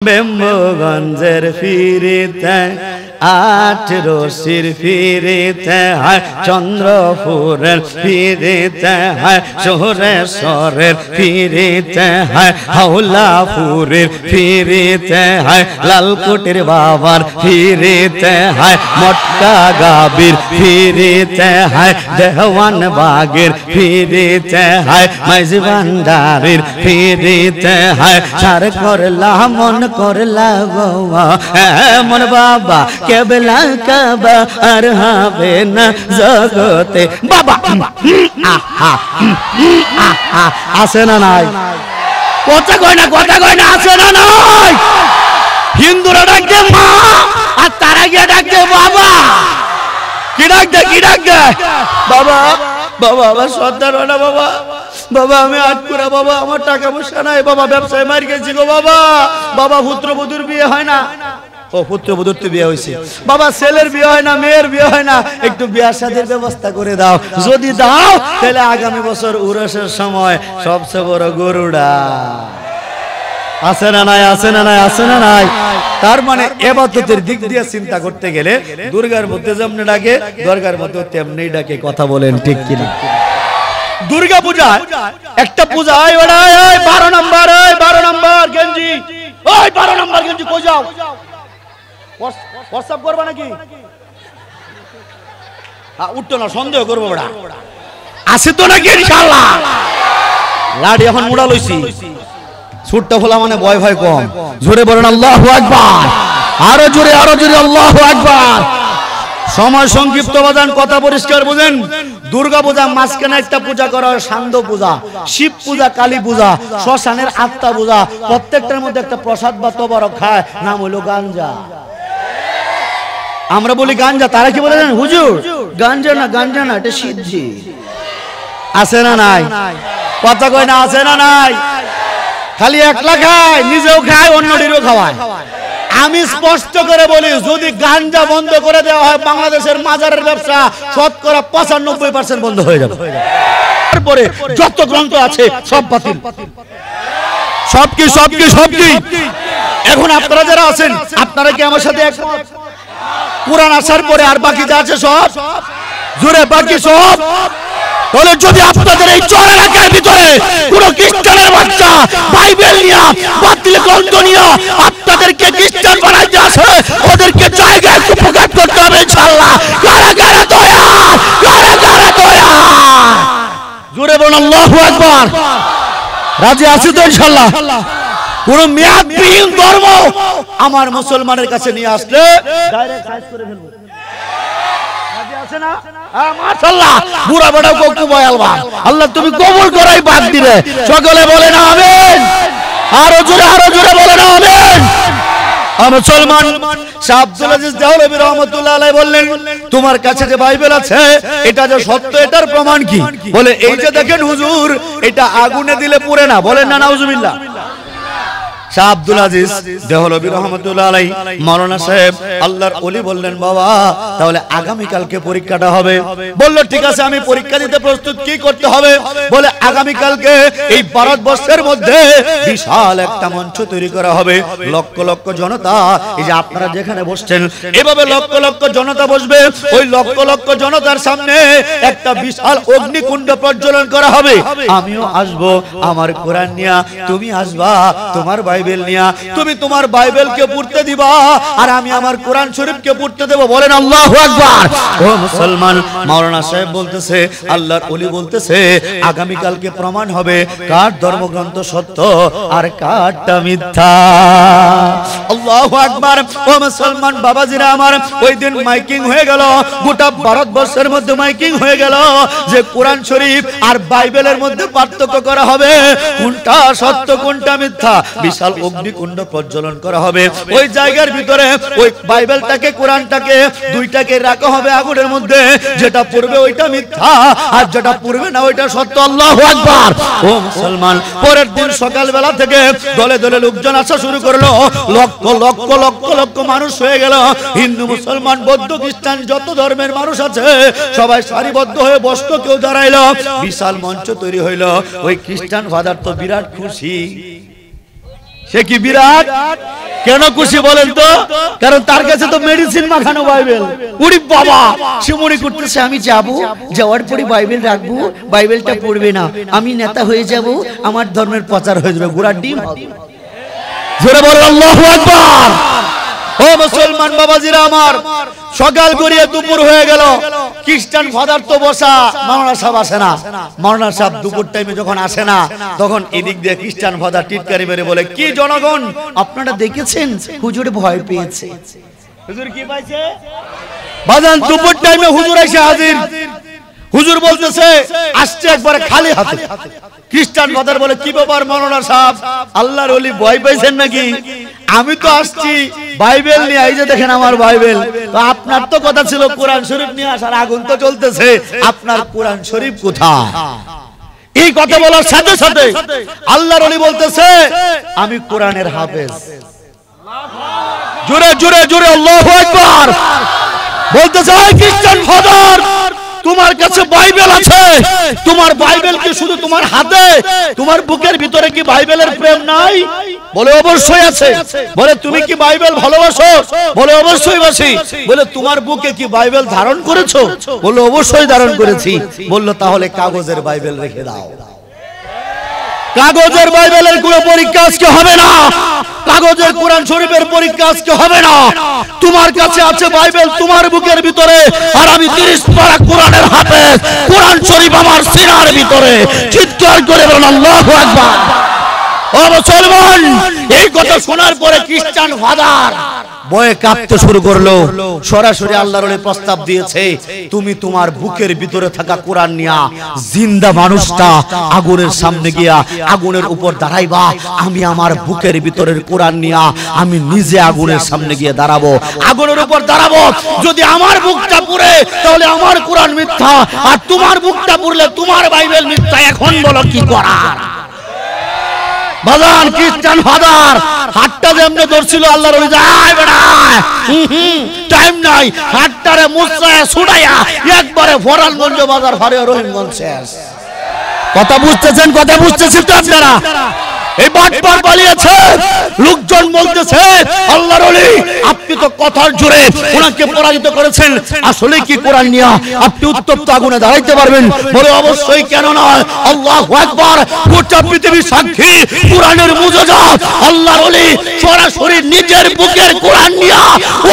বেম্বগঞ্জের ফিরিতে আট রশির ফিরিতে হয়, চন্দ্রপুরের ফিরিতে হয়, সোরেশ্বরের ফিরিতে হয়, হাওলাপুরের ফিরিতে হয়, লালকুটির বাবার ফিরিতে হয়, মটকা গাবির ফিরিতে হয়, দেওয়ান বাগের ফিরিতে হয়, মাইজি ভান্ডারির ফিরিতে হয়, সার করলা মন করলা গোয়া এমন বাবা কেবলা কাবা আর হবে না জগতে বাবা। আছে না নাই? কথা কয় না আছে না নাই? হিন্দুরা ডাকছে মা আর তারা গিয়ে ডাকছে বাবা। কি ডাকছে বাবা বাবা আমার সন্তান হয় না বাবা, বাবা আমি আটপুরা বাবা, আমার টাকা পয়সা নাই বাবা, ব্যবসায় মার গেছি গো বাবা, বাবা পুত্রবধূর বিয়ে হয় না। ও পুত্রবধূর তো বিয়ে হয়েছে বাবা, ছেলের বিয়ে হয় না, মেয়ের বিয়ে হয় না, একটু বিয়ার শাদীর ব্যবস্থা করে দাও, যদি দাও তাহলে আগামী বছর উরসের সময় সবচেয়ে বড় গরুড়া। আছে না নাই? আছে না নাই? আছে না নাই? তার মানে ইবাদতের দিক দিয়ে চিন্তা করতে গেলে দুর্গার মধ্যে যেমনি ডাকে দরগার মধ্যে তেমনি ডাকে। কথা বলেন ঠিক কিনা? দুর্গা পূজা একটা পূজা, 12 নম্বর গেঞ্জি, ওই 12 নম্বর গেঞ্জি কই যাও? হোয়াটসঅ্যাপ করবা নাকি? উঠতো না, সন্দেহ করবো বড়া। আছে তো নাকি ইনশাআল্লাহ? লাড়ি এখন মুড়া লইছি, ছুটটা খোলা মানে ভয় ভয় কম। জোরে বলেন আল্লাহু আকবার, আরো জোরে আল্লাহু আকবার। সময় সংক্ষিপ্ত বাজান, কথা পরিষ্কার বুঝেন। দুর্গা পূজা মাঝখানে একটা পূজা করা হয় সান্ধ্য পূজা, শিব পূজা, কালী পূজা, শ্মশানের আত্মা পূজা, প্রত্যেকটার মধ্যে একটা প্রসাদ বা তবারক খায়, নাম হলো গাঞ্জা। আমরা বলি গাঞ্জা, তারা কি বলে জানেন? হুজুর গাঞ্জা না এটা সিদ্ধি। আছে না নাই? কথা কয় না আছে না নাই? খালি একলা খায়, নিজেও খায়, অন্যটিরও খাওয়ায়। আমি স্পষ্ট করে বলি, যদি গাঞ্জা বন্ধ করে দেওয়া হয় বাংলাদেশের মাজারের ব্যবসা শতকরা 95% বন্ধ হয়ে যাবে। তারপরে যত গ্রন্থ আছে সব বাতিল, সব কি এখন আপনারা যারা আছেন আপনারা কি আমার সাথে একমত? কোরআন আসার পরে আর বাকি যা আছে সব জুড়ে বাকি সব। তাহলে যদি আপনাদের এই চর এলাকার ভিতরে কোন খ্রিস্টানের বাচ্চা বাইবেল নিয়ে বাতিল গ্রন্থ নিয়ে আপনাদেরকে খ্রিস্টান বানাইতে আসে, ওদেরকে জায়গায় একটু প্রকাশ করতে হবে ইনশাআল্লাহ। কারা দয়া, জোরে বলুন আল্লাহু আকবার। রাজি আছি তো ইনশাআল্লাহ? কোন মেয়াদবিহীন ধর্ম আমার মুসলমানের কাছে নিয়ে আসলে ডাইরেক্ট সাইজ করে ফেলবো। রাজি আছে না? মাশাআল্লাহ, বুড়া বড় কোকু বয়ালবা, আল্লাহ তুমি কবুল করাই বাদ দিবে। সকলে বলেন আমিন। আরো জোরে বলেন আমিন। মুসলমান শাহ আব্দুল আজিজ দেওলভী রহমাতুল্লাহ আলাইহি বললেন, তোমার কাছে যে বাইবেল আছে এটা যে সত্য, এটার প্রমাণ কি? বলে এই যে দেখেন হুজুর, এটা আগুনে দিলে পুড়ে না। বলেন না নাউজুবিল্লাহ। শাহ আব্দুল আজিজ দেওলভী রহমাতুল্লাহ আলাইহি মাওলানা সাহেব আল্লাহর ওলি বললেন, বাবা তাহলে আগামী কালকে পরীক্ষাটা হবে। বললো ঠিক আছে, আমি পরীক্ষা দিতে প্রস্তুত, কি করতে হবে? বলে আগামী কালকে এই ভারতবর্ষের মধ্যে বিশাল একটা মঞ্চ তৈরি করা হবে, লক্ষ লক্ষ জনতা, এই যে আপনারা যেখানে বসছেন এভাবে লক্ষ লক্ষ জনতা বসবে, ওই লক্ষ লক্ষ জনতার সামনে একটা বিশাল অগ্নিকুণ্ড প্রজ্বলন করা হবে। আমিও আসবো আমার কোরআন নিয়া, তুমি আসবা তোমার বাইবেল নিয়া, তুমি তোমার বাইবেলকে পড়তে দিবা আর আমি আমার কোরআন শরীফকে পড়তে দেব। বলেন আল্লাহু আকবার। ও মুসলমান, মাওলানা সাহেব বলতেছে, আল্লাহর ওলি বলতেছে আগামী কালকে প্রমাণ হবে কার ধর্মগ্রন্থ সত্য আর কারটা মিথ্যা। আল্লাহু আকবার। ও মুসলমান বাবাজিরা আমার, ওই দিন মাইকিং হয়ে গেল, গোটা ভারতবর্ষের মধ্যে মাইকিং হয়ে গেল যে কোরআন শরীফ আর বাইবেলের মধ্যে পার্থক্য করা হবে, কোনটা সত্য কোনটা মিথ্যা। বিশাল অগ্নিকুণ্ড প্রজ্বলন করা হবে, ওই জায়গার ভিতরে ওই বাইবেলটাকে কোরআনটাকে দুইটাকে রাখা হবে আগুনের মধ্যে, যেটা পড়বে ওইটা মিথ্যা আর যেটা পড়বে না ওইটা সত্য। আল্লাহু আকবার। ও মুসলমান, পরের দিন সকালবেলা থেকে দলে দলে লোকজন আসা শুরু করলো, লক্ষ লক্ষ লক্ষ লক্ষ মানুষ হয়ে গেল। হিন্দু মুসলমান বৌদ্ধ খ্রিস্টান যত ধর্মের মানুষ আছে সবাই সারিবদ্ধ হয়ে বসতো, কেউ দাঁড়াইলো, বিশাল মঞ্চ তৈরি হইল। ওই খ্রিস্টান ফাদার তো বিরাট খুশি, সে কি বিরাট? কেন খুশি বলেন তো? কারণ তার কাছে তো মেডিসিন মাখানো বাইবেল। উড়ি বাবা, সে মনে করতেছে আমি যাব, যাওয়ার পরে বাইবেল রাখবো, বাইবেলটা পড়বে না, আমি নেতা হয়ে যাব, আমার ধর্মের প্রচার হয়ে যাবে, গোড়ার ডিম হবে। জোরে বলেন আল্লাহু আকবার। ও মুসলমান বাবাজিরা আমার, সকাল গড়িয়ে দুপুর হয়ে গেল, খ্রিস্টান ফাদার তো বসা, মাওলানা সাহেব আসে না। মাওলানা সাহেব দুপুর টাইমে যখন আসে না, তখন এদিক দিয়ে খ্রিস্টান ফাদার টিটকারি মেরে বলে, কি জনগণ আপনারা দেখেছেন হুজুর ভয় পেয়েছে। হুজুর কি পাইছে? বাজান দুপুর টাইমে হুজুর এসে হাজির। হুজুর বলতেছে আসছে একবারে খালি হাতে। খ্রিস্টান ফাদার বলে, কি ব্যাপার মাওলানা সাহেব, আল্লাহর ওলি ভয় পাইছেন নাকি? আমি তো আসছি বাইবেল নিয়ে, এই যে দেখেন আমার বাইবেল। তো আপনার তো কথা ছিল কোরআন শরীফ নিয়ে আসার, আগুন তো জ্বলতেছে, আপনার কোরআন শরীফ কোথায়? এই কথা বলার সাথে সাথে আল্লাহর ওলি বলতেছে, আমি কোরআনের হাফেজ। জোরে জোরে জোরে আল্লাহু আকবার। বলতেছে, ওই খ্রিস্টান ফাদার, তোমার কাছে বাইবেল আছে, তোমার বাইবেল কি শুধু তোমার হাতে? তোমার বুকের ভিতরে কি বাইবেলের প্রেম নাই? বলে অবশ্যই আছে। বলে তুমি কি বাইবেল ভালোবাসো? বলে অবশ্যই বাসি। বলে তোমার বুকে কি বাইবেল ধারণ করেছো? বলে অবশ্যই ধারণ করেছি। বললো তাহলে কাগজের বাইবেল রেখে দাও। কাগজের বাইবেলের কোনো পরীক্ষা আজকে হবে না, কাগজের কোরআন শরীফের পরীক্ষা আজকে হবে না। তোমার কাছে আছে বাইবেল তোমার বুকের ভিতরে, আর আমি 30 পারা কোরআনের হাফেজ, কোরআন শরীফ আমার সিনার ভিতরে। চিৎকার করে বলেন আল্লাহু আকবার। ও মুসলমান, এই কথা শোনার পরে খ্রিস্টান ফাদার ভয়ে কাঁপতে শুরু করলো। সরাসরি আল্লাহর ওলি প্রস্তাব দিয়েছে, তুমি তোমার বুকের ভিতরে থাকা কোরআন নিয়া জিন্দা মানুষটা আগুনের সামনে গিয়া আগুনের উপর দাঁড়াইবা, আমি আমার বুকের ভিতরের কোরআন নিয়া আমি নিজে আগুনের সামনে গিয়ে দাঁড়াবো, আগুনের উপর দাঁড়াবো। যদি আমার বুকটা পুড়ে তাহলে আমার কোরআন মিথ্যা, আর তোমার বুকটা পুড়লে তোমার বাইবেল মিথ্যা। এখন বলো কি করার? বাজান খ্রিস্টান ফাদার হাতটা যেমনে ধরছিল, আল্লাহর ওলি যায় বেড়া টাইম নাই, হাতটারে মুছায়া ছুটাইয়া একবারে ফরানগঞ্জ বাজার ফারে রহিমগঞ্জ শেষ। কথা বুঝতেছেন? কথা বুঝতেছেন তো আপনারা? এই বাটপার পালিয়েছে, লোকজন বলতেছে আল্লাহর ওলি আপনি তো কথার জোরে ওনাকে পরাজিত করেছেন, আসলে কি কোরআন নিয়ে আপনি উত্তপ্ত আগুনে দাঁড়াইতে পারবেন? বলে অবশ্যই, কেন নয়। আল্লাহু আকবার। গোটা পৃথিবী সাক্ষী, কোরআনের মুজিজা। আল্লাহর ওলি সরাসরি নিজের বুকের কোরআন নিয়ে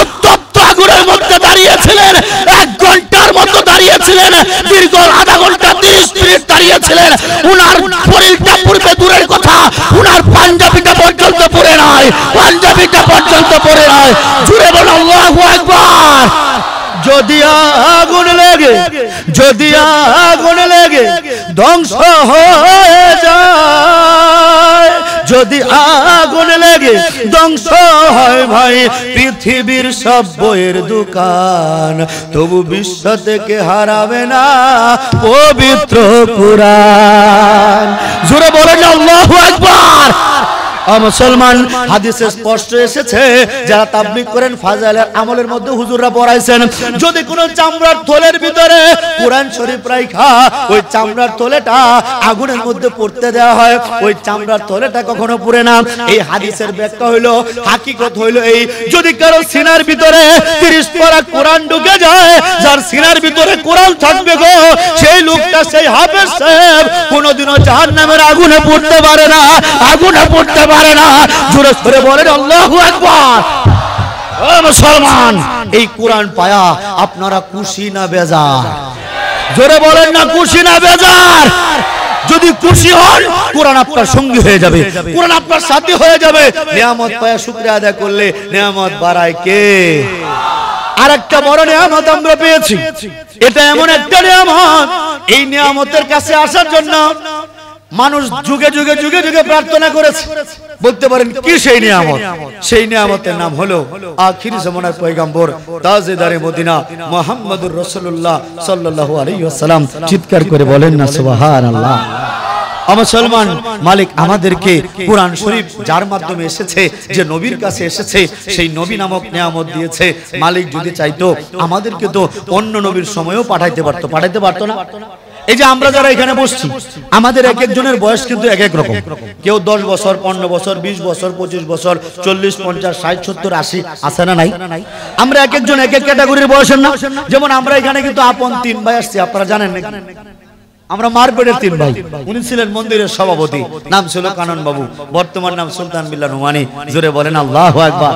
উত্তপ্ত আগুনের মধ্যে দাঁড়িয়েছিলেন, 1 ঘন্টার মতো দাঁড়িয়েছিলেন, দীর্ঘ আধা ঘন্টা 30 মিনিট দাঁড়িয়েছিলেন। উনার শরীরটা পূর্বে দূরের কথা, উনার পাঞ্জাবিটা পর্যন্ত পড়ে নাই, পাঞ্জাবিটা পর্যন্ত পড়ে নাই। জুড়ে বল আল্লাহু আকবার। যদি আগুন লেগে, যদি আগুন লেগে ধ্বংস হয়ে যায়, যদি আগুন লেগে ধ্বংস হয় ভাই পৃথিবীর সব বইয়ের দোকান, তবু বিশ্ব থেকে হারাবে না পবিত্র কোরআন। জোরে বলেন আল্লাহু আকবার। মুসলমান, হাদিসে স্পষ্ট এসেছে, যারা তাবলীগ করেন ফাজাইলের আমলের মধ্যে হুজুররা পড়াইছেন, যদি কোনো চামড়ার থলের ভিতরে কোরআন শরীফ রাখা ওই চামড়ার থলেটা আগুনের মধ্যে পড়তে দেওয়া হয়, ওই চামড়ার থলেটা কখনো পুড়ে না। এই হাদিসের ব্যাখ্যা হইলো, হাকিকত হইলো এই, যদি কারো সিনার ভিতরে 30 পারা কোরআন ঢুকে যায়, যার সিনার ভিতরে কোরআন থাকবে গো, সেই লোকটা, সেই হাফেজ সাহেব কোনোদিনও জাহান্নামের আগুনে পড়তে পারে না, আগুনে পড়তে পারে না। জোরে সরে বলেন আল্লাহু আকবার। ও মুসলমান, এই কোরআন পায়া আপনারা খুশি না বেজার? জোরে বলেন না খুশি না বেজার? যদি খুশি হন, কোরআন আপনার সঙ্গী হয়ে যাবে, কোরআন আপনার সাথী হয়ে যাবে। নিয়ামত পায়া শুকরিয়া আদায় করলে নিয়ামত বাড়ায় কে? আরেকটা বড় নিয়ামত আমরা পেয়েছি, এটা এমন একটা নিয়ামত, এই নিয়ামতের কাছে আসার জন্য মানুষ যুগে যুগে যুগে যুগে প্রার্থনা করেছে। বলতে পারেন কি সেই নিয়ামত? সেই নিয়ামতের নাম হলো আখিরি জামানার পয়গম্বর তাজেদারে মদিনা মুহাম্মদুর রাসূলুল্লাহ সাল্লাল্লাহু আলাইহি ওয়াসাল্লাম। চিৎকার করে বলেন না সুবহানাল্লাহ। মুসলমান, মালিক আমাদেরকে কোরআন শরীফ যার মাধ্যমে এসেছে, যে নবীর কাছে এসেছে, সেই নবী নামক নিয়ামত দিয়েছে। মালিক যদি চাইতো আমাদেরকে তো অন্য নবীর সময়ও পাঠাইতে পারতো, পাঠাইতে পারতো না? এই যে আমরা যারা এখানে বসছি আমাদের এক একজনের বয়স কিন্তু এক এক রকম। কেউ 10 বছর, 15 বছর, 20 বছর, 25 বছর, 40, 50, 60, 70, 80 আছে না নাই? আমরা এক একজন এক এক ক্যাটাগরির বয়সের না। যেমন আমরা এখানে কিন্তু আপন 3 ভাই আসছি, আপনারা জানেন না? আমরা মারপেটের 3 ভাই। উনি ছিলেন মন্দিরের সভাপতি, নাম ছিল কানন বাবু, বর্তমান নাম সুলতান বিল্লাহ নুমানি। জোরে বলেন আল্লাহু আকবার।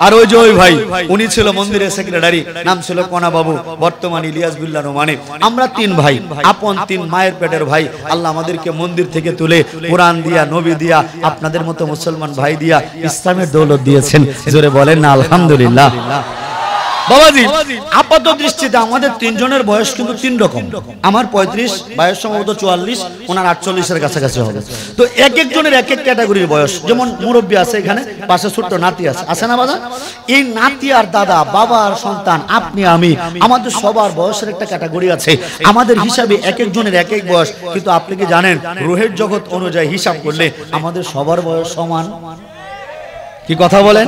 আর ওই যে ওই ভাই, উনি ছিল মন্দিরের সেক্রেটারি, নাম ছিল কনা বাবু, বর্তমান ইলিয়াস বিল্লাহ নোমানে। আমরা 3 ভাই, আপন 3 মায়ের পেটের ভাই। আল্লাহ আমাদেরকে মন্দির থেকে তুলে কোরআন দিয়া, নবী দিয়া, আপনাদের মতো মুসলমান ভাই দিয়া ইসলামের দৌলত দিয়েছেন। জোরে বলেন না আলহামদুলিল্লাহ। বাবাজি, আপাত দৃষ্টিতে আমাদের 3 জনের বয়স কিন্তু 3 রকম। আমার 35, বয়স সম্ভবত 44, ওনার 48-এর কাছাকাছি হবে। তো এক একজনের এক এক ক্যাটাগরির বয়স। যেমন মুরব্বী আছে এখানে, পাশে ছোট্ট নাতি আছে, আছে না বাবা? এই নাতি আর দাদা, বাবা আর সন্তান, আপনি আমি, আমাদের সবার বয়সের একটা ক্যাটাগরি আছে। আমাদের হিসাবে এক একজনের এক এক বয়স। কিন্তু আপনি কি জানেন, রুহের জগৎ অনুযায়ী হিসাব করলে আমাদের সবার বয়স সমান? কি কথা বলেন?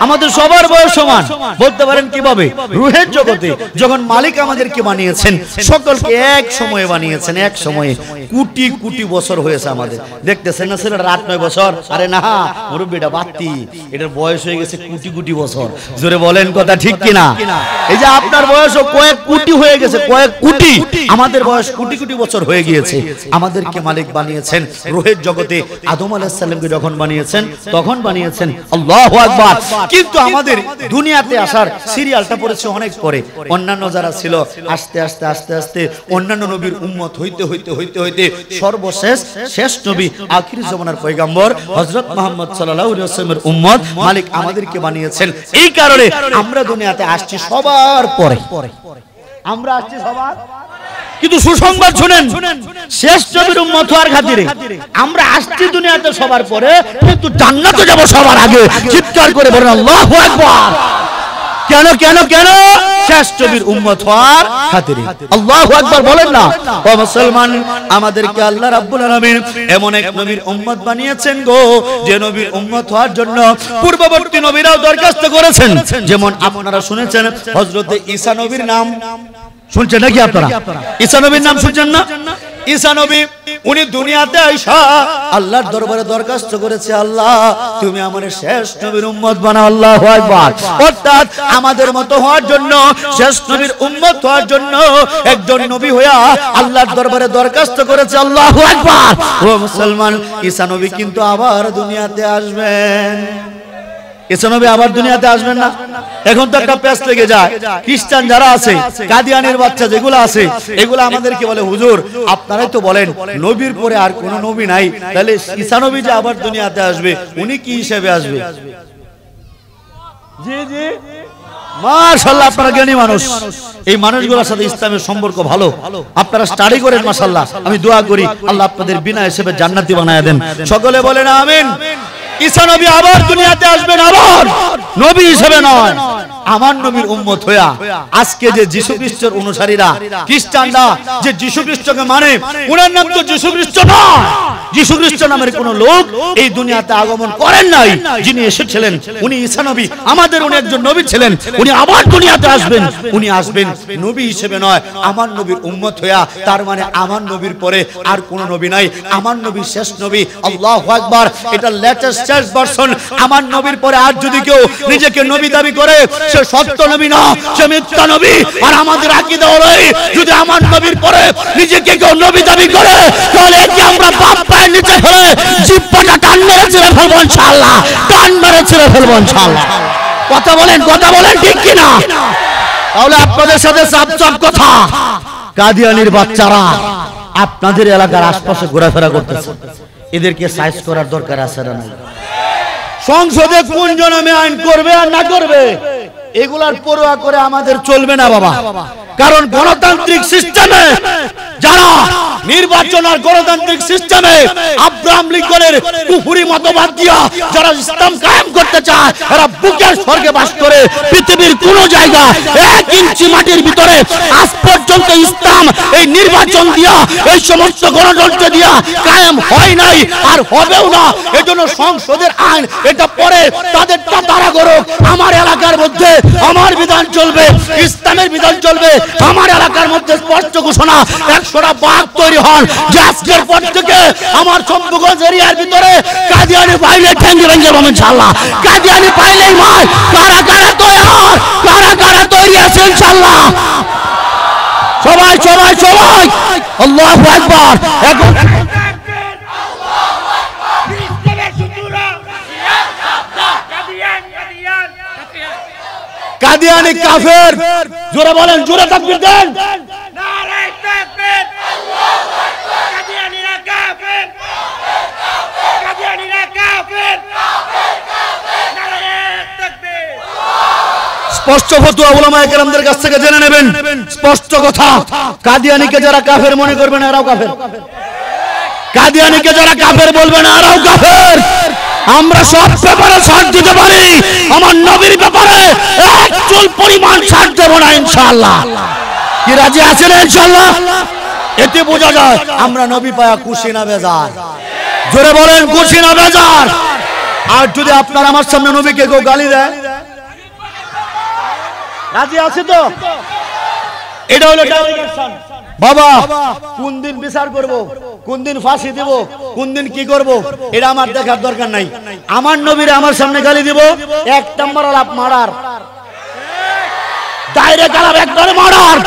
আমাদের সবার বয়স সমান। বলতে পারেন কিভাবে? রুহের জগতে যখন মালিক আমাদেরকে বানিয়েছেন, সকলকে এক সময়ে বানিয়েছেন, এক সময়ে। কোটি কোটি বছর হয়েছে আমাদের। দেখতেছেন না ছেলেটা 8-9 বছর? আরে না মুরব্বিটা বাত্তি, এটার বয়স হয়ে গেছে কোটি কোটি বছর। জোরে বলেন কথা ঠিক কিনা? এই যে আপনার বয়সও কয়েক কোটি হয়ে গেছে, কয়েক কোটি। আমাদের বয়স কোটি কোটি বছর হয়ে গিয়েছে। আমাদেরকে মালিক বানিয়েছেন রুহের জগতে। আদম আলাইহিস সালামকে যখন বানিয়েছেন তখন বানিয়েছেন। আল্লাহু আকবার। কিন্তু আমাদের দুনিয়াতে আসার সিরিয়ালটা পড়েছে অনেক পরে। অন্যান্য যারা ছিল আস্তে আস্তে আস্তে আস্তে অন্যান্য নবীর উম্মত হইতে হইতে হইতে হইতে সর্বশেষ শেষ নবী আখির জামানার পয়গম্বর হযরত মুহাম্মদ সাল্লাল্লাহু আলাইহি ওয়াসাল্লামের উম্মত মালিক আমাদেরকে বানিয়েছেন। এই কারণে আমরা দুনিয়াতে আসছি সবার পরে। আমরা আসছি সবার। কিন্তু সুসংবাদ শুনেন, শেষ নবীর উম্মত হওয়ার খাতিরে আমরা আসছি দুনিয়াতে সবার পরে, কিন্তু জান্নাতে যাব সবার আগে। চিৎকার করে বলেন আল্লাহু আকবার। কেন কেন কেন? শেষ নবীর উম্মত হওয়ার খাতিরে। আল্লাহু আকবার বলেন না। ও মুসলমান, আমাদেরকে আল্লাহ রাব্বুল আলামিন এমন এক নবীর উম্মত বানিয়েছেন গো, যে নবীর উম্মত হওয়ার জন্য পূর্ববর্তী নবীরাও দরখাস্ত করেছেন। যেমন আপনারা শুনেছেন হযরতে ঈসা নবীর নাম শুনছেন নাকি আপনারা? ঈসা নবীর নাম শুনছেন না? ঈসা নবী উনি দুনিয়াতে আইসা আল্লাহর দরবারে দরখাস্ত করেছে, আল্লাহ তুমি আমাদের শেষ নবীর উম্মত বানাও। আল্লাহু আকবার। অর্থাৎ আমাদের মতো হওয়ার জন্য, শেষ নবীর উম্মত হওয়ার জন্য একজন নবী হইয়া আল্লাহর দরবারে দরখাস্ত করেছে। আল্লাহু আকবার। ও মুসলমান, ঈসা নবী কিন্তু আবার দুনিয়াতে আসবেন। ঈসা নবী আবার দুনিয়াতে আসবেন না? এখন তো একটা পেশ লেগে যায়। খ্রিস্টান যারা আছে, কাদিয়ানির বাচ্চা যেগুলো আছে, এগুলো আমাদেরকে বলে, হুজুর আপনারাই তো বলেন নবীর পরে আর কোন নবী নাই, তাহলে ঈসা নবী যে আবার দুনিয়াতে আসবে, উনি কি হিসেবে আসবে? জি জি, মাশাআল্লাহ, আপনারা জ্ঞানী মানুষ। এই মানুষগুলোর সাথে ইসলামের সম্পর্ক ভালো, আপনারা স্টাডি করেন। মাশাআল্লাহ, আমি দোয়া করি আল্লাহ আপনাদের বিনা হিসেবে জান্নাতি বানায়া দেন। সকলে বলেন আমিন। ঈসা নবী আবার দুনিয়াতে আসবেন, আবার নবী হিসেবে নয়, আমার নবীর উম্মত হইয়া। আজকে যে যীশু খ্রিস্টের অনুসারীরা, খ্রিস্টানরা যে যীশু খ্রিস্টকে মানে, ওনার নাম তো যীশু খ্রিস্ট নয়। যীশু খ্রিস্ট নামের কোন লোক এই দুনিয়াতে আগমন করেন নাই। যিনি এসেছিলেন উনি ঈসা নবী, আমাদের উনি একজন নবী ছিলেন। উনি আবার দুনিয়াতে আসবেন, উনি আসবেন নবী হিসেবে নয়, আমার নবীর উম্মত হইয়া। তার মানে আমার নবীর পরে আর কোন নবী নাই, আমার নবী শেষ নবী। আল্লাহু আকবার। এটা লেটেস্ট শেষ ভার্সন। আমার নবীর পরে আর যদি কেউ নিজেকে নবী দাবি করে, সে সত্য নবী না, সে মিথ্যা নবী। আর আমাদের আকীদা হলো, যদি আমার নবীর পরে নিজেকে কেউ নবী দাবি করে, তাহলে কি আমরা বাপ পায়ের নিচে ফেলে জিহ্বাটা টান মেরে ছিঁড়ে ফেলবো ইনশাআল্লাহ, টান মেরে ছিঁড়ে ফেলবো ইনশাআল্লাহ। কথা বলেন, কথা বলেন, ঠিক কিনা? তাহলে আপনাদের সাথে চাপ চাপ কথা। কাদিয়ানির বাচ্চারা আপনাদের এলাকার আশপাশে ঘোরাফেরা করতেছে, এদেরকে সাইজ করার দরকার আছে না? সংসদে কোন জনমে আইন করবে আর না করবে, এগুলার পরোয়া করে আমাদের চলবে না বাবা। কারণ গণতান্ত্রিক সিস্টেমে যারা নির্বাচন আর গণতান্ত্রিক সিস্টেমে আব্রাহাম লিঙ্কনের কুফরি মতবাদ দিয়া যারা ইসলাম কায়েম করতে চায়, এরা বুকের স্বর্গে বাস করে। পৃথিবীর কোন জায়গা 1 ইঞ্চি মাটির ভিতরে আজ পর্যন্ত ইসলাম এই নির্বাচন দিয়া, এই সমস্ত গণতন্ত্র দিয়া কায়েম হয় নাই, আর হবেও না। এজন্য সংসদের আইন এটা পরে তাদেরটা তারা করুক, আমার এলাকার মধ্যে আমার বিধান চলবে। ইসলামের ইসলামের বিধান চলবে। আমার এলাকার মধ্যে স্পষ্ট ঘোষণা, 100টা বাঘ তৈরি হন যে আজকের পর থেকে আমার শম্ভুগঞ্জ এরিয়ার ভিতরে কাদিয়ানি পাইলে ঠ্যাঙ্গে ভেঙে যাবো ইনশাআল্লাহ। কাদিয়ানি পাইলেই মার। কারা কারা তৈরি, কারা কারা তৈরি আছে ইনশাআল্লাহ? সবাই সবাই সবাই আল্লাহু আকবার। এখন কাদিয়ানি কাফের, জোরে বলেন, জোরে তাকবীর দেন। নারে তাকবীর, আল্লাহু আকবার। কাদিয়ানিরা কাফের, কাদিয়ানিরা কাফের, নারে তাকবীর। স্পষ্ট ফতোয়া উলামায়ে কেরামদের কাছ থেকে জেনে নেবেন। স্পষ্ট কথা, কাদিয়ানিকে যারা কাফের মনে করবেন এরাও কাফের। কাদিয়ানিকে যারা কাফের বলবেন এরাও কাফের। আমরা সব ব্যাপারে ছাড় দিতে পারি, আমার নবীর ব্যাপারে এক চুল পরিমাণ ছাড় দেব না ইনশাআল্লাহ। কি রাজি আছেন ইনশাআল্লাহ? এতে বোঝা যায় আমরা নবী পায়া খুশি না বেজার। জোরে বলেন, খুশি না বেজার? আর যদি আপনার আমার সামনে নবীকে কেউ গালি দেয়, রাজি আছে তো? এটা হলো ডাইরেকশন। বাবা কোন দিন বিচার করব, কোন দিন ফাঁসি দেব, কোন দিন কি করব, এটা আমার দেখার দরকার নাই। আমার নবীরে আমার সামনে গালি দিব, এক নাম্বার আলাপ মারার, ডাইরেক্ট আলাপ একবারে মারার।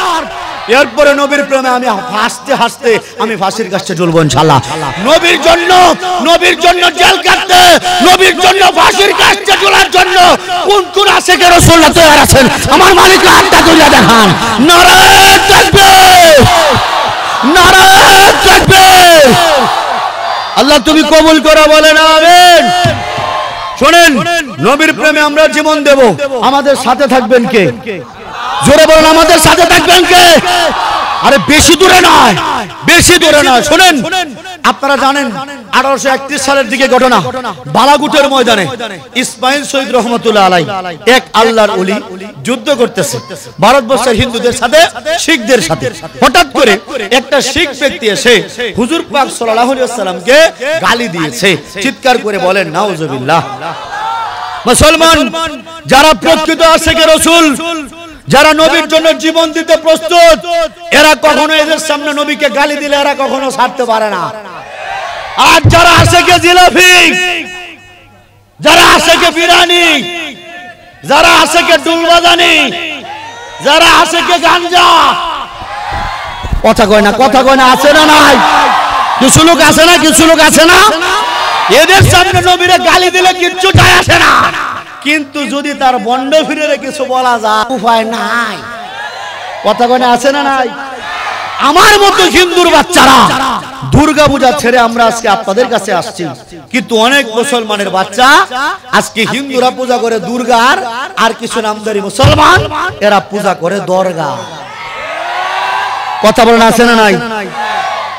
এরপরে নবীর প্রেমে আমি হাসতে হাসতে আমি ফাঁসির কাছে ঝুলবো ইনশাআল্লাহ। নবীর জন্য, নবীর জন্য জেল কাটতে, নবীর জন্য ফাঁসির কাছে ঝুলার জন্য কোন কোন আশিকে রাসূলুল্লাহ তৈরি আছেন আমার মালিক হাতটা তুলে দেখান। নারে তাকবীর, নারে তাকবীর। আল্লাহ তুমি কবুল করো, বলেন আমিন। শুনেন, নবীর প্রেমে আমরা জীবন দেব, আমাদের সাথে থাকবেন কে? জোরে বলেন, আমাদের সাথে থাকবেন কে? আরে বেশি দূরে নয়, বেশি দূরে নয়। শুনেন, আপনারা জানেন 1831 সালের দিকে ঘটনা, বালাগুটের ময়দানে ইসমাইল শহীদ রহমতুল্লাহ আলাইহি এক আল্লাহর ওলি যুদ্ধ করতেছে ভারতবর্ষের হিন্দুদের সাথে, শিখদের সাথে। হঠাৎ করে একটা শিখ ব্যক্তি এসে হুজুর পাক সাল্লাল্লাহু আলাইহি ওয়াসাল্লামকে গালি দিয়েছে, চিৎকার করে বলেন নাউজুবিল্লাহ। মুসলমান যারা প্রকৃত আশিকে রাসূল, যারা নবীর জন্য জীবন দিতে প্রস্তুত, এরা কখনো এদের সামনে নবীকে গালি দিলে এরা কখনো ছাড়তে পারে না। আর যারা আশিকে জিলাপি, যারা আশিকে বিরিয়ানি, যারা আশিকে ডুলবাজানি, যারা আশিকে গাঞ্জা, কথা কয় না, কথা কয় না, আছে না নাই? কিছু লোক আছে না, কিছু লোক আছে না, এদের সামনে নবীরে গালি দিলে কিচ্ছু যায় আসে না। কিন্তু যদি তার বন্ড ফিরে কিছু বলা যায়, উপায় নাই। কথা কয় না, আছে না নাই? আমার মতো হিন্দুর বাচ্চারা দুর্গা পূজা ছেড়ে আমরা আজকে আপনাদের কাছে আসছি, কিন্তু অনেক মুসলমানের বাচ্চা আজকে হিন্দুরা পূজা করে দুর্গার, আর কিছু নামদারি মুসলমান এরা পূজা করে দরগা। কথা বলেন, আছে না নাই?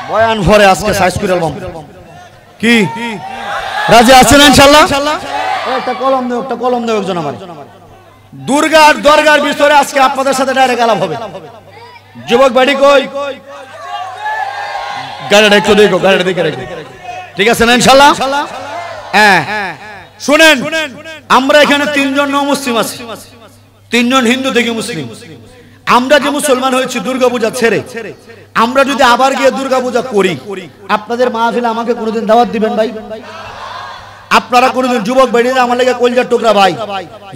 বয়ান ভরে আজকে সাইজ করে এলাম। কি রাজি আছেন ইনশাআল্লাহ? একটা কলম দাও, একটা কলম দাও একজন আমার। দুর্গা আর দরগার বিষয়ে আজকে আপনাদের সাথে ডাইরেক্ট আলাপ হবে। যুবক বাড়ি কই? গাড়িটা একটু দেখো, গাড়িটা দেখে রাখো, ঠিক আছে না ইনশাআল্লাহ? হ্যাঁ, শুনেন, আমরা এখানে তিনজন মুসলিম আছি, তিনজন হিন্দু থেকে মুসলিম। আমরা যে মুসলমান হয়েছি দুর্গা পূজা ছেড়ে, আমরা যদি আবার গিয়ে দুর্গা পূজা করি, আপনাদের মাহফিলে আমাকে কোনোদিন দাওয়াত দিবেন ভাই? আপনারা কোনোদিন যুবক বেরিয়ে আমার লেগে কলজার টুকরা ভাই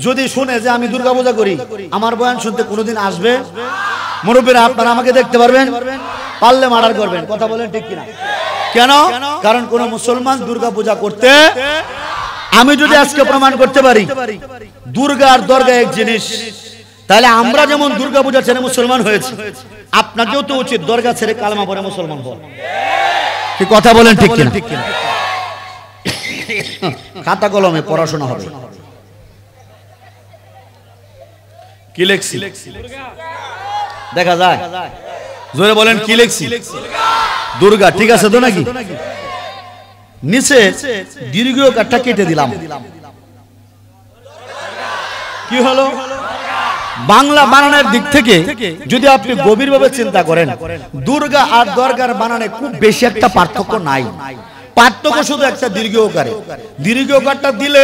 যদি শুনে যে আমি দুর্গা পূজা করি, আমার বয়ান শুনতে কোনোদিন আসবে? মুরব্বীরা আপনারা আমাকে দেখতে পারবেন? পারলে মার্ডার করবেন। কথা বলেন ঠিক কিনা? কেন? কারণ কোন মুসলমান দুর্গা পূজা করতে, আমি যদি আজকে প্রমাণ করতে পারি দুর্গা আর দরগা এক জিনিস, তাহলে আমরা যেমন দুর্গা পূজা ছেড়ে মুসলমান হয়েছি, আপনাকেও তো উচিত দরগা ছেড়ে কালেমা পড়ে মুসলমান হওয়া। কি কথা বলেন ঠিক কিনা? খাতা কলমে পড়াশোনা হবে। কি লেখছি দেখা যায়? জোরে বলেন, কি লেখছি? দুর্গা। ঠিক আছে তো নাকি? নিচে দীর্ঘ কাঠটা কেটে দিলাম। কি হলো? বাংলা বানানের দিক থেকে যদি আপনি গভীরভাবে চিন্তা করেন, দুর্গা আর দরগার বানানে খুব বেশি একটা পার্থক্য নাই। পার্থক্য শুধু একটা দীর্ঘকারে। দীর্ঘকারটা দিলে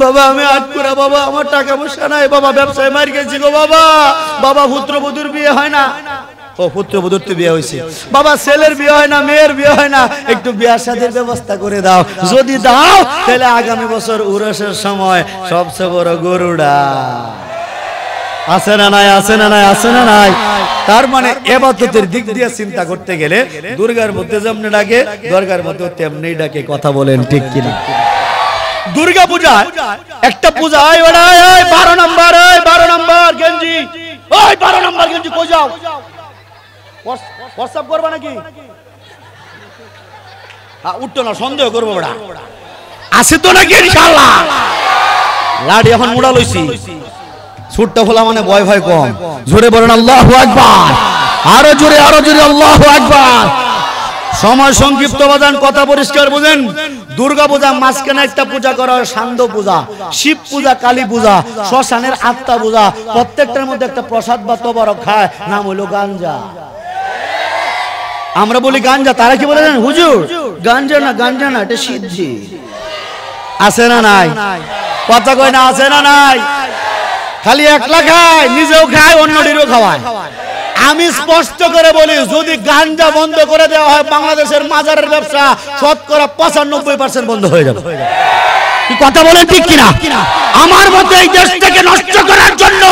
বাবা আমি আটকুরা বাবা, আমার টাকা পয়সা নাই বাবা, ব্যবসায় মার গেছি গো বাবা। বাবা পুত্রবধূর বিয়ে হয় না, ও পুত্রবধূর তো বিয়ে হয়েছে বাবা, ছেলের বিয়ে হয় না, মেয়ের বিয়ে হয় না, একটু বিয়ার শাদীর ব্যবস্থা করে দাও। যদি দাও তাহলে আগামী বছর উরসের সময় সবচেয়ে বড় গরুড়া। আছে না নাই, আছে না নাই, আছে না নাই? তার মানে ইবাদতের দিক দিয়ে চিন্তা করতে গেলে দুর্গার মধ্যে যেমনি ডাকে, দরগার মধ্যে তেমনি ডাকে। কথা বলেন ঠিক কিনা? দুর্গা পূজা একটা পূজা, এই 12 নম্বর, এই 12 নম্বর গেঞ্জি, ওই 12 নম্বর গেঞ্জি কই যাও? হোয়াটসঅ্যাপ করবা নাকি? উঠতো না, সন্দেহ করবো বড়া। আছে তো নাকি ইনশাআল্লাহ? লাড়ি এখন মুড়া লইছি, ছুটটা খোলা মানে ভয় ভয় কম। জোরে বলেন আল্লাহু আকবার, আরো জোরে, আরো জোরে আল্লাহু আকবার। সময় সংক্ষিপ্ত বাজান, কথা পরিষ্কার বুঝেন। দুর্গা পূজা মাঝখানে একটা পূজা করা হয় সান্দ পূজা, শিব পূজা, কালী পূজা, শ্মশানের আত্মা পূজা। প্রত্যেকটার মধ্যে একটা প্রসাদ বা তবারক খায়, নাম হলো গাঞ্জা। আমরা বলি গাঞ্জা, তারা কি বলে জানেন? হুজুর গাঞ্জা না, গাঞ্জা না, এটা সিদ্ধি। আছে না নাই? কথা কয় না, আছে না নাই? খালি একলা খায়, নিজেও খায়, অন্যদেরও খাওয়ায়। আমি স্পষ্ট করে বলি, যদি গাঞ্জা বন্ধ করে দেওয়া হয়, বাংলাদেশের মাজারের ব্যবসা শতকরা 95% বন্ধ হয়ে যাবে। কি কথা বলেন ঠিক কিনা? আমার মতে এই দেশ থেকে নষ্ট করার জন্য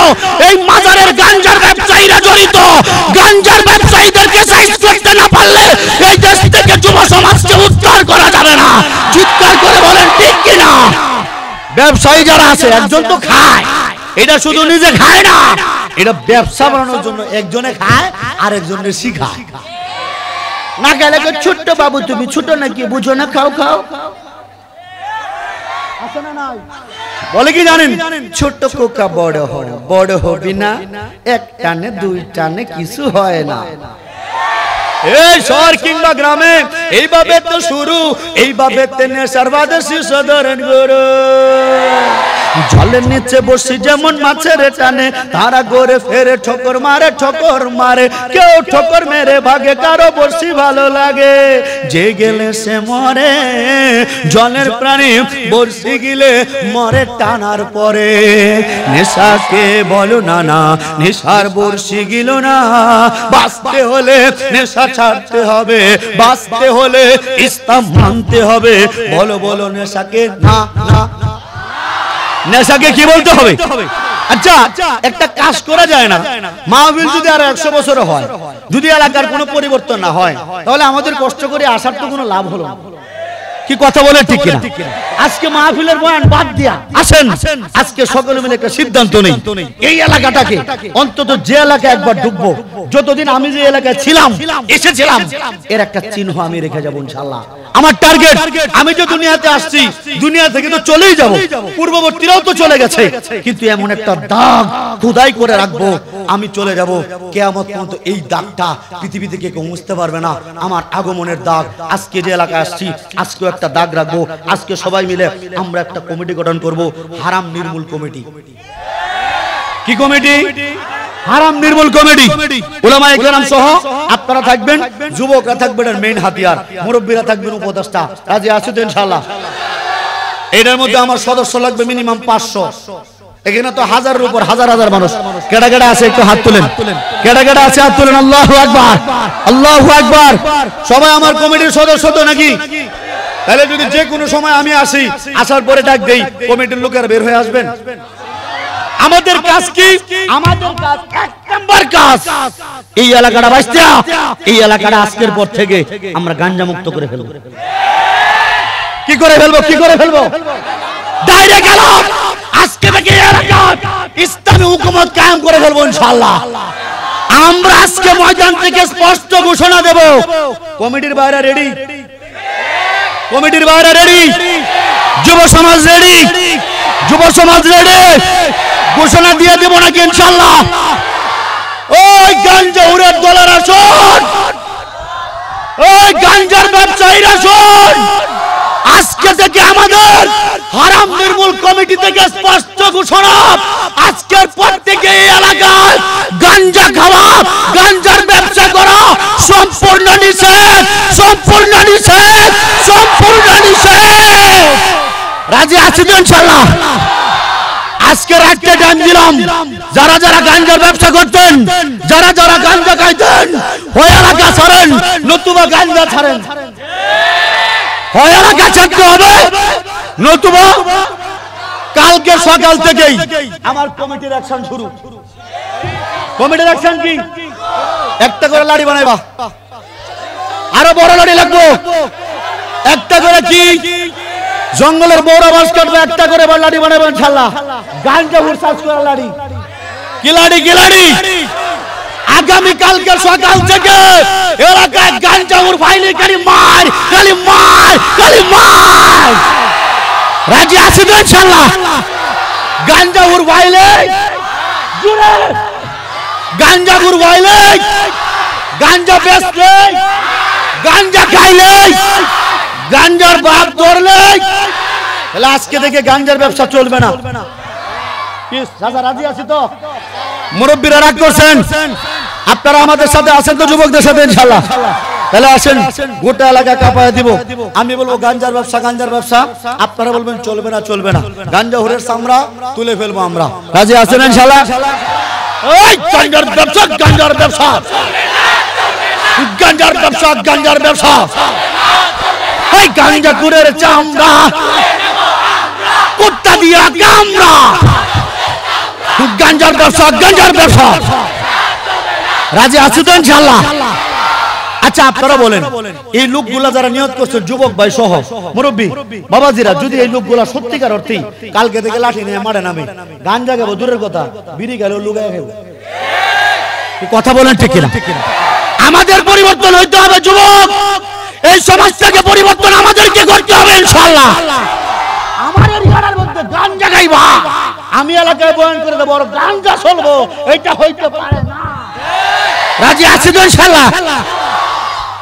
এই মাজারের গাঞ্জার ব্যবসায়ীরা জড়িত। গাঞ্জার ব্যবসায়ীদেরকে সাইজ করতে না পারলে এই দেশ থেকে যুব সমাজকে উদ্ধার করা যাবে না। চিৎকার করে বলেন ঠিক কিনা? ব্যবসায়ী যারা আছে, একজন তো খায়, এটা শুধু নিজে খায় না, এটা ব্যবসা বানানোর জন্য একজনে খায় আর একজনে শিখায়। না গেলে ছোট্ট বাবু তুমি ছোট নাকি, বুঝো না, খাও খাও। বলে কি জানেন? ছোট্ট কোকা বড় হয়, বড় হবি না, এক টানে দুই টানে কিছু হয় না। এই শহর কিংবা গ্রামে এইভাবে তো শুরু, এইভাবে নেশার বাদে শিশু ধরেন গুরু। জলের নিচে বসি যেমন মাছের টানে, তারা গড়ে ফেরে ঠোকর মারে, ঠোকর মারে। কেউ ঠোকর মেরে ভাগে, কারো বসি ভালো লাগে। যে গেলে সে মরে, জলের প্রাণী বর্ষি গিলে মরে টানার পরে। নেশাকে বলো না না, নেশার বর্ষি গিল না। বাঁচতে হলে নেশা ছাড়তে হবে, বাঁচতে হলে ইসলাম মানতে হবে। বলো বলো নেশাকে না না, নেশাকে কি বলতে হবে? আচ্ছা একটা কাজ করা যায় না, মাহফিল যদি আর 100 বছর হয়, যদি এলাকার কোনো পরিবর্তন না হয়, তাহলে আমাদের কষ্ট করে আসার তো কোনো লাভ হলো না। কি কথা বলে ঠিক কিনা? আজকে মাহফিলের বয়ান বাদ দিয়া আসেন, আজকে সকলে মিলে একটা সিদ্ধান্ত নেই, এই এলাকাটাকে অন্তত যে এলাকায় একবার ঢুকবো, যতদিন আমি যে এলাকায় ছিলাম, এসেছিলাম, এর একটা চিহ্ন আমি রেখে যাবো ইনশাআল্লাহ। আমার টার্গেট, আমি যে দুনিয়াতে আসছি, দুনিয়া থেকে তো চলেই যাব, পূর্ববর্তীরাও তো চলে গেছে, কিন্তু এমন একটা দাগ খোদাই করে রাখবো, আমি চলে যাব কিয়ামত পর্যন্ত এই দাগটা পৃথিবী থেকে কেউ মুছতে পারবে না। আমার আগমনের দাগ। আজকে যে এলাকায় আসছি, আজকেও একটা দাগ রাখবো। আজকে সবাই মিলে আমরা একটা কমিটি গঠন করব, হারাম নির্মূল কমিটি। কি কমিটি? হারাম নির্মূল কমিটি। উলামায়ে কেরাম সহ আপনারা থাকবেন, যুবকরা থাকবেন আর মেইন হাতিয়ার, মুরব্বীরা থাকবেন উপদেষ্টা। রাজি আছেন তো ইনশাআল্লাহ? এটার মধ্যে আমার সদস্য লাগবে মিনিমাম 500। এখানে তো হাজারের উপর হাজার হাজার মানুষ। কেডা কেডা আছে একটু হাত তুলেন, কেডা কেডা আছে হাত তুলেন। আল্লাহু আকবার, আল্লাহু আকবার। সবাই আমার কমিটির সদস্য তো নাকি? তাহলে যদি যে কোনো সময় আমি আসি, আসার পরে ডাক দেই, কমিটির লোকেরা বের হয়ে আসবেন। আমাদের কাজ কি? আমাদের কাজ এক নাম্বার কাজ, এই এলাকাটা বাঁচতে, এই এলাকাটা আজকের পর থেকে আমরা গাঞ্জা মুক্ত করে ফেলবো। কি করে ফেলবো? কি করে ফেলবো? ডাইরেক্ট এলাকা আজকে থেকে এই এলাকা ইসলামী হুকুমত কায়েম করে ফেলবো ইনশাআল্লাহ। আমরা আজকে ময়দান থেকে স্পষ্ট ঘোষণা দেব, কমিটির বাইরে রেডি, কমিটির বাইরে রেডি, যুব সমাজ রেডি, যুব সমাজ রেডি। ঘোষণা দিয়ে দেব নাকি ইনশাআল্লাহ? ওই গাঞ্জা উড়ের দলের আসুন, ওই গাঞ্জার ব্যবসায়ীরা আসুন, আজকে থেকে আমাদের হারাম নির্মূল কমিটি থেকে স্পষ্ট ঘোষণা, আজকের পর থেকে এই এলাকায় গাঞ্জা খাওয়া, গাঞ্জার ব্যবসা করা সম্পূর্ণ নিষেধ, সম্পূর্ণ নিষেধ, সম্পূর্ণ নিষেধ। রাজি আছি তো ইনশাআল্লাহ? আজকে রাতটা টাইম দিলাম, যারা যারা গাঞ্জার ব্যবসা করতেন, যারা যারা গাঞ্জা খাইতেন, ওই এলাকা ছাড়েন, নতুবা গাঞ্জা ছাড়েন। ওই এলাকা ছাড়তে হবে, নতুবা কালকে সকাল থেকেই আমার কমিটির অ্যাকশন শুরু। কমিটির অ্যাকশন কি? একটা করে লাড়ি বানাইবা, আরো বড় লাড়ি লাগবো। একটা করে কি জঙ্গলের বড় বাস কাটবে, একটা করে লাড়ি বানাবো ইনশাআল্লাহ। গাঞ্জা হুরসাজ করে লাড়ি, কি লাড়ি কি লাড়ি। আগামী কালকে সকাল থেকে এলাকায় গাঞ্জা হুর ফাইলি খালি মার খালি মার খালি মার। রাজি আছি তো ইনশাআল্লাহ? গাঞ্জা হুর ফাইলে জুড়ে, গাঞ্জা হুর ফাইলে, গাঞ্জা বেচলে, গাঞ্জা খাইলে, গাঞ্জার বাপ ধরলে, তাহলে আজকে থেকে গাঞ্জার ব্যবসা চলবে না। রাজি আছি তো? মুরব্বীরা রাগ করছেন, আপনারা আমাদের সাথে আছেন তো যুবকদের সাথে ইনশাআল্লাহ? তাহলে আসেন, গোটা এলাকা কাঁপায় দিব। আমি বলবো গাঞ্জার ব্যবসা, গাঞ্জার ব্যবসা, আপনারা বলবেন চলবে না চলবে না। গাঞ্জা হুরের চামড়া তুলে ফেলবো আমরা। রাজি আছেন ইনশাআল্লাহ? ওই গাঞ্জার ব্যবসা, গাঞ্জার ব্যবসা, গাঞ্জার ব্যবসা, গাঞ্জার ব্যবসা, এই গাঞ্জা কুরের চামড়া কুত্তা দিয়া কামড়া। গাঞ্জার ব্যবসা, গাঞ্জার ব্যবসা। রাজি আছি তো ইনশাআল্লাহ? আচ্ছা আপনারা বলেন, এই লোকগুলা যারা নিয়ত করছে, যুবক ভাই সহ মুরব্বী বাবাজিরা, যদি এই লোকগুলা সত্যিকার অর্থে কালকে থেকে লাঠি নিয়ে মারে নামে, গাঞ্জা খাবো দূরের কথা, বিড়ি গেল লুগায় খাবো। কথা বলেন ঠিক কিনা? আমাদের পরিবর্তন হইতে হবে যুবক, এই সমাজটাকে পরিবর্তন আমাদেরকে করতে হবে ইনশাআল্লাহ। আমার এলাকার মধ্যে গাঞ্জা খাইবা, আমি এলাকায় বয়ান করে দেবো গাঞ্জা চলবো, এটা হইতে পারে না। রাজি আছি তো ইনশাআল্লাহ?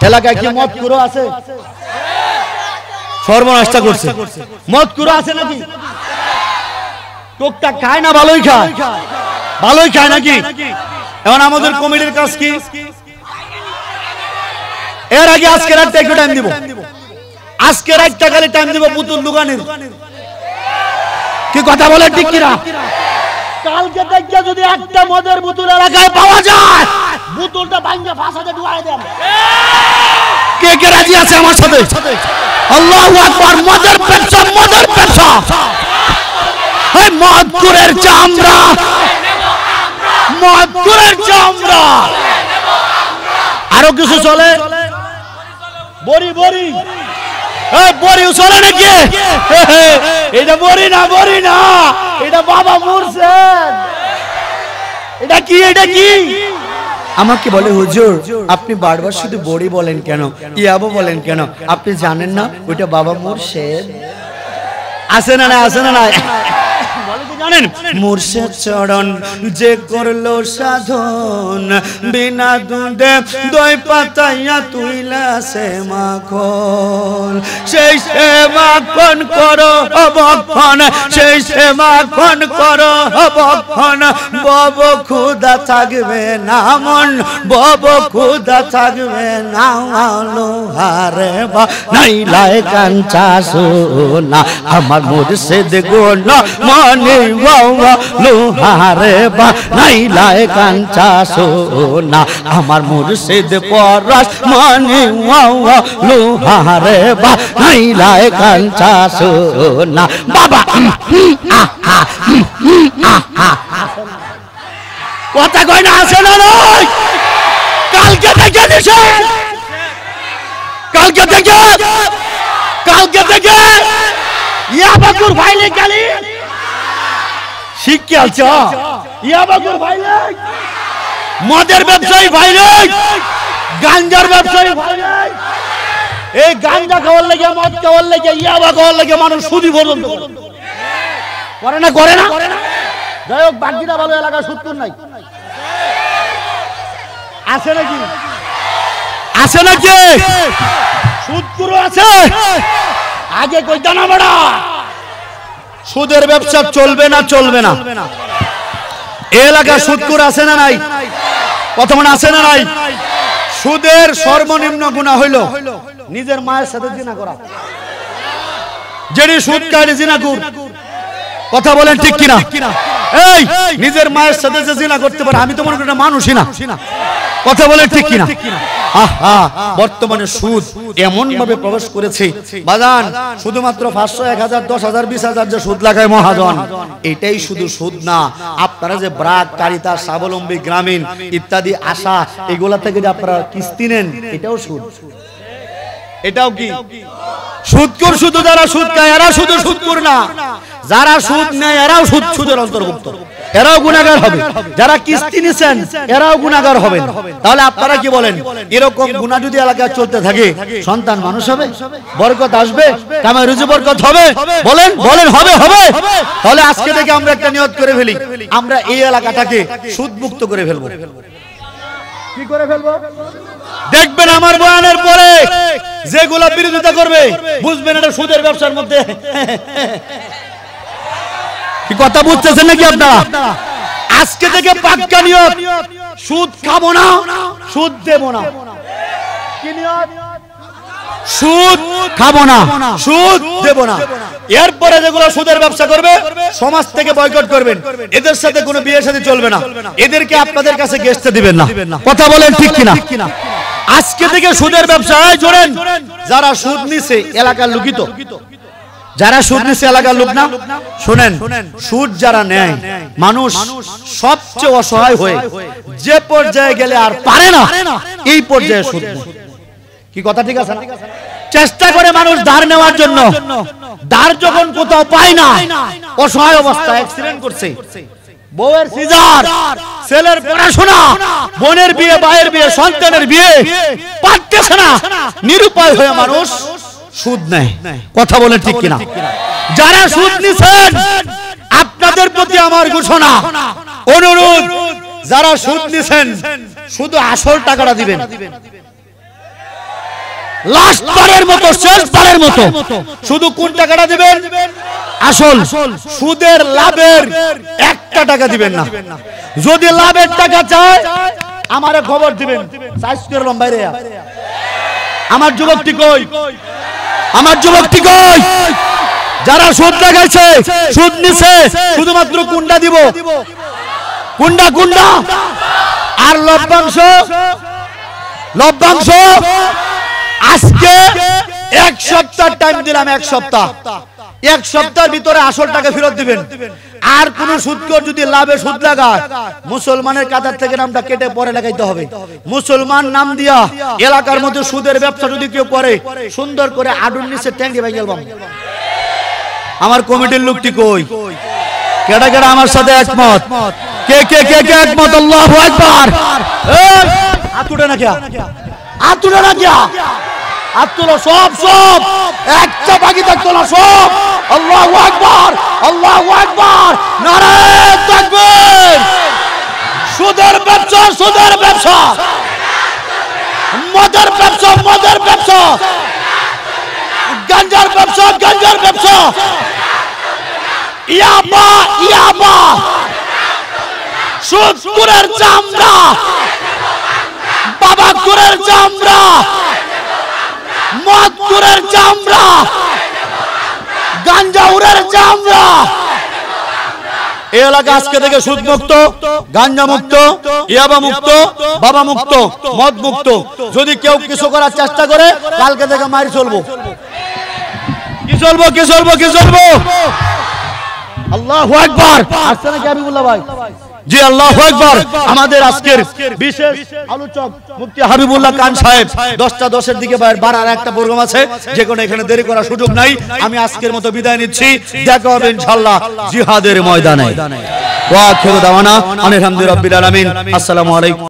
এলাকায় কি মদ কুরো আছে? সর্বনাশটা করছে, মদ কুরো আছে নাকি? টুকটাক খায় না ভালোই খায়? ভালোই খায় নাকি? এখন আমাদের কমিটির কাজ কি? এর আগে আজকে রাতটা একটু টাইম দিব, আজকে রাতটা খালি টাইম দিব পুতুল দোকানের। কি কথা বলে ঠিক কিনা? কালকে থেকে যদি একটা মদের বোতল এলাকায় পাওয়া যায়, বোতলটা ভাঙে ফাঁসাতে ঢুকাই দেন। কে কে রাজি আছে আমার সাথে? আল্লাহু আকবার। মদের ব্যবসা, মদের ব্যবসা, এই মদকুরের চামড়া, মদকুরের চামড়া। আরো কিছু চলে, বড়ি বড়ি, এই বড়ি চলে নাকি? এটা বড়ি না, বড়ি না, এটা বাবা মুর্শেদ। এটা কি? এটা কি? আমাকে বলে হুজুর আপনি বারবার শুধু বড়ি বলেন কেন, ইয়াবো বলেন কেন? আপনি জানেন না ওইটা বাবা মুর্শেদ? আছে না না, আছে না না? জানেন মুর্শেদ চরণ যে করলো সাধন, বিনা দুধে দই পাতাইয়া তুইলা সে মাখন, সেই সে মাখন করো ভক্ষণ, সেই সে মাখন করো ভক্ষণ। বব ক্ষুধা থাকবে না মন, বব ক্ষুধা থাকবে না। লোহারে বা নাইলাই কাঞ্চা সোনা, আমার মুর্শেদ গোনা মানে লোহারে বা নাইলাই কাঞ্চা সোনা, আমার মুর্শিদ পরশ মানে লোহারে বা নাইলাই কাঞ্চা সোনা। বাবা কথা কয় না, আছে না নয়? কালকে থেকে নিষেধ, কালকে থেকে, কালকে থেকে ইয়াবাকুর ভাইলে গালি শিখে আলছ। ইয়াবাকুর ভাইলে, মদের ব্যবসায়ী ভাইলে, গাঞ্জার ব্যবসায়ী ভাইলে। এই গাঞ্জা খাওয়ার লেগে, মদ খাওয়ার লেগে, ইয়াবা খাওয়ার লেগে মানুষ সুদি পর্যন্ত করে না, করে না? যাই হোক, বাকিটা ভালো, এলাকায় সুদকুর নাই। আছে নাকি? আছে নাকি? সুদকুরও আছে। আগে কই জানা বড়া সুদের ব্যবসা চলবে না, চলবে না। এলাকা সুদকুর আছে না নাই? প্রথমে আছে না নাই? সুদের সর্বনিম্ন গুনাহ হইল নিজের মায়ের সাথে জিনা করা। যেটি সুদ খায় জিনাকুর। কথা বলেন ঠিক কিনা? এই নিজের মায়ের সাথে যে জিনা করতে পারে, আমি তো মনে করি এটা মানুষই না। কথা বলেন ঠিক কিনা? আহা, বর্তমানে সুদ এমন ভাবে প্রবেশ করেছে বাজান, শুধুমাত্র 500, 1000, 10,000, 20,000 যে সুদ লাগায় মহাজন, এটাই শুধু সুদ না। আপনারা যে ব্রাক, কারিতা, স্বাবলম্বী, গ্রামীণ ইত্যাদি আশা, এগুলা থেকে যে আপনারা কিস্তি নেন, এটাও সুদ। এটাও কি সুদখোর? শুধু যারা সুদ খায় এরা শুধু সুদখোর না, যারা সুদ নেয় এরাও সুদের অন্তর্ভুক্ত, এরাও গুনাহগার হবে। যারা কিস্তি নিছেন এরাও গুনাহগার হবেন। তাহলে আপনারা কি বলেন, এরকম গুনাহ যদি এলাকায় চলতে থাকে, সন্তান মানুষ হবে, বরকত আসবে, কামাই রুজি বরকত হবে? বলেন বলেন, হবে হবে। তাহলে আজকে থেকে আমরা একটা নিয়ত করে ফেলি, আমরা এই এলাকাটাকে সুদ মুক্ত করে ফেলবো। কি করে ফেলবো? দেখবেন আমার বয়ানের পরে যেগুলো বিরোধিতা করবে, বুঝবেন এটা সুদের ব্যবসার মধ্যে। কি কথা বুঝতেছেন নাকি আপনারা? আজকে থেকে পাক্কা নিয়ত, সুদ খাবো না, সুদ দেব না। কি নিয়ত? সুদ খাবো না, সুদ দেব না। এরপরে যেগুলো সুদের ব্যবসা করবে, সমাজ থেকে বয়কট করবেন। এদের সাথে কোনো বিয়ে শাদী চলবে না, এদেরকে আপনাদের কাছে গেস্টে দিবেন না। কথা বলেন ঠিক কিনা? আজকে থেকে সুদের ব্যবসায় জড়েন। যারা সুদ নিছে এলাকার লোকিত, যারা সুদ নিছে এলাকার লোক না। শুনেন, সুদ যারা নেয়, মানুষ সবচেয়ে অসহায় হয়ে যে পর্যায়ে গেলে আর পারে না, এই পর্যায়ে সুদ নেয়। কি কথা ঠিক আছে? চেষ্টা করে মানুষ ধার নেওয়ার জন্য, ধার যখন কোথাও পায় না, অসহায় অবস্থা, অ্যাক্সিডেন্ট করছে, বউয়ের সিজার, ছেলের পড়াশোনা, বোনের বিয়ে, ভাইয়ের বিয়ে, সন্তানের বিয়ে পারতেছে না, নিরুপায় হয়ে মানুষ সুদ নেয়। কথা বলেন ঠিক কিনা? যারা সুদ নিছেন, আপনাদের প্রতি আমার ঘোষণা, অনুরোধ, যারা সুদ নিছেন শুধু আসল টাকাটা দিবেন। লাস্ট বারের মতো, শেষ বারের মতো শুধু কোন টাকাটা দিবেন? আসল। সুদের লাভের একটা টাকা দিবেন না। যদি লাভের টাকা চায় আমারে খবর দিবেন, সাইজ করে লম্বাই। আমার যুবকটি কই? আমার যুবকটি কই? যারা সুদ লাগাইছে, সুদ নিছে, শুধুমাত্র কুন্ডা দিব, কুন্ডা কুন্ডা। আর লভ্যাংশ, লভ্যাংশ আজকে 1 সপ্তাহ টাইম দিলাম, 1 সপ্তাহ, 1 সপ্তাহের ভিতরে আসল টাকা ফেরত দিবেন। আর কোন সুদখোর যদি লাভে সুদ লাগায়, মুসলমানের কাতার থেকে নামটা কেটে পরে লাগাইতে হবে। মুসলমান নাম দিয়া এলাকার মধ্যে সুদের ব্যবসা যদি কেউ করে, সুন্দর করে আডুর নিচে ট্যাঙ্কি ভাই গেলাম। আমার কমিটির লোকটি কই? কেডা কেডা আমার সাথে একমত? কে কে কে কে একমত? আল্লাহু আকবার। আতুড়ে না কিয়া, আতুড়ে না কিয়া, আতুলো সব সব একটা বাকি থাকতো না, সব। আল্লাহু আকবার, আল্লাহু আকবার, নারায়ে তাকবীর। সুদের ব্যবসা, সুদের ব্যবসা, মদের ব্যবসা, মদের ব্যবসা, গাঞ্জার ব্যবসা, গাঞ্জার ব্যবসা, ইয়াবা, ইয়াবা, সুদখোরের চামড়া, বাবাখোরের চামড়া, মদখোরের চামড়া, গাঞ্জাউরের চামড়া। এই এলাকা আজকে থেকে সুদ মুক্ত, গাঞ্জা মুক্ত, ইয়াবা মুক্ত, বাবা মুক্ত, মদ মুক্ত। যদি কেউ কিছু করার চেষ্টা করে, কালকে থেকে মারি চলবো। কি চলবো, কি চলবো, কি চলবো? আল্লাহু আকবার। আসছে নাকি হাবিবুল্লাহ ভাই? জি, আল্লাহু আকবার। আমাদের আজকের বিশেষ আলোচক মুফতি হাবিবুল্লাহ খান সাহেব 10টা 10-এর দিকে বাড়ার একটা প্রোগ্রাম আছে, যে কোনো এখানে দেরি করার সুযোগ নাই। আমি আজকের মতো বিদায় নিচ্ছি, দেখা হবে ইনশাআল্লাহ জিহাদের ময়দানে। ওয়া আখিরু দাওয়ানা আলহামদুলিল্লাহি রাব্বিল আলামিন। আসসালামু আলাইকুম।